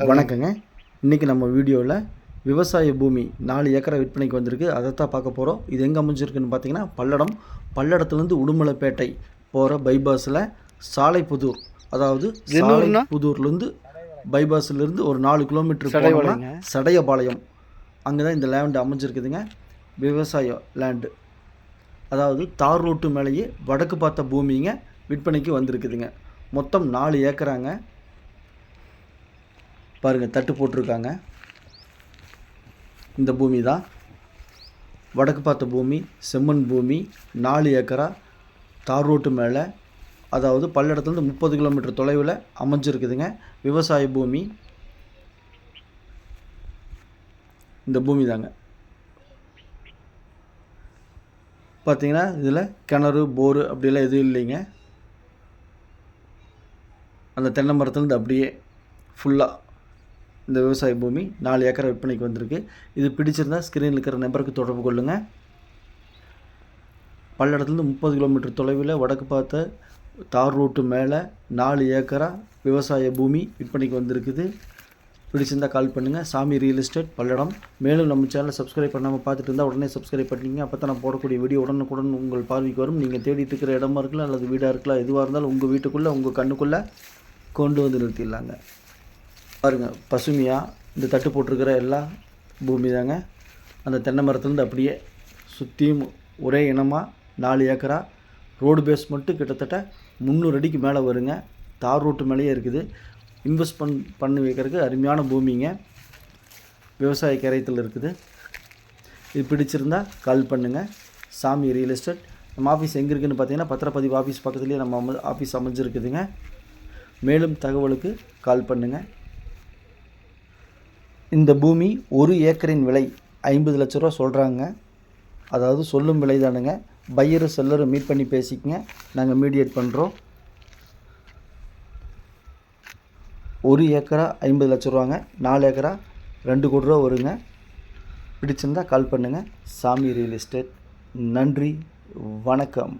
வணக்கங்க. இன்றைக்கி நம்ம வீடியோவில் விவசாய பூமி 4 ஏக்கரை விற்பனைக்கு வந்திருக்கு. அதைத்தான் பார்க்க போகிறோம். இது எங்கே அமைஞ்சிருக்குன்னு பார்த்தீங்கன்னா பல்லடத்துலேருந்து உடுமலைப்பேட்டை போகிற பைபாஸில் சாலைப்புதூர், அதாவது சாலைப்புதூர்லேருந்து பைபாஸ்லேருந்து ஒரு 4 கிலோமீட்டர் போனோம்னா சடையபாளையம், அங்கே தான் இந்த லேண்டு அமைஞ்சிருக்குதுங்க. விவசாய லேண்டு, அதாவது தார் ரோட்டு மேலேயே வடக்கு பார்த்த பூமிங்க விற்பனைக்கு வந்திருக்குதுங்க. மொத்தம் 4 ஏக்கராங்க. பாருங்கள், தட்டு போட்டிருக்காங்க. இந்த பூமி தான் வடக்கு பார்த்த பூமி, செம்மண் பூமி, 4 ஏக்கரா தார் ரோட்டு மேலே, அதாவது பல்லடத்துலேருந்து 30 கிலோமீட்டர் தொலைவில் அமைஞ்சிருக்குதுங்க. விவசாய பூமி இந்த பூமி தாங்க. பார்த்தீங்கன்னா இதில் கிணறு, போரு அப்படிலாம் எதுவும் இல்லைங்க. அந்த தென்னை மரத்துலேருந்து அப்படியே ஃபுல்லாக இந்த விவசாய பூமி 4 ஏக்கரை விற்பனைக்கு வந்திருக்கு. இது பிடிச்சிருந்தால் ஸ்க்ரீனில் இருக்கிற நம்பருக்கு தொடர்பு கொள்ளுங்கள். பல்லடத்துலேருந்து 30 கிலோமீட்டர் தொலைவில் வடக்கு பார்த்த தார் ரோட்டு மேலே 4 ஏக்கரா விவசாய பூமி விற்பனைக்கு வந்திருக்குது. பிடிச்சிருந்தால் கால் பண்ணுங்கள். சாமி ரியல் எஸ்டேட், பல்லடம். மேலும் நம்ம சேனலை சப்ஸ்கிரைப் பண்ணாமல் பார்த்துட்டு இருந்தால் உடனே சப்ஸ்கிரைப் பண்ணிங்க. அப்போ தான் நான் போடக்கூடிய வீடியோ உடனுக்குடன் உங்கள் பார்வைக்கு வரும். நீங்கள் தேடிட்டு இருக்கிற இடமா இருக்கலாம் அல்லது வீடாக இருக்கலாம், எதுவாக இருந்தாலும் உங்கள் வீட்டுக்குள்ளே உங்கள் கண்ணுக்குள்ளே கொண்டு வந்து நிறுத்திடலாங்க. பாருங்கள், பசுமையாக இந்த தட்டு போட்டிருக்கிற எல்லா பூமி தாங்க. அந்த தென்னை மரத்துலேருந்து அப்படியே சுற்றியும் ஒரே இனமாக 4 ஏக்கரா. ரோடு பேஸ் மட்டும் கிட்டத்தட்ட 300 அடிக்கு மேலே வருங்க. தார் ரோட்டு மேலேயே இருக்குது. இன்வெஸ்ட் பண்ணி வைக்கிறதுக்கு அருமையான பூமிங்க. விவசாய கரையத்தில் இருக்குது. இது பிடிச்சிருந்தால் கால் பண்ணுங்கள். சாமி ரியல் எஸ்டேட். நம்ம ஆஃபீஸ் எங்கே இருக்குதுன்னு பார்த்தீங்கன்னா பத்திரப்பதிவு ஆஃபீஸ் பக்கத்துலேயே நம்ம ஆஃபீஸ் அமைஞ்சிருக்குதுங்க. மேலும் தகவலுக்கு கால் பண்ணுங்கள். இந்த பூமி 1 ஏக்கரின் விலை 50 லட்ச ரூபா சொல்கிறாங்க. அதாவது சொல்லும் விலை தானுங்க. பையரு செல்லரு மீட் பண்ணி பேசிக்கங்க, நாங்கள் மீடியேட் பண்ணுறோம். 1 ஏக்கரா 50 லட்ச ரூபாங்க. 4 ஏக்கரா 2 கோடி ரூபா வருங்க. பிடிச்சிருந்தால் கால் பண்ணுங்கள். சாமி ரியல் எஸ்டேட். நன்றி, வணக்கம்.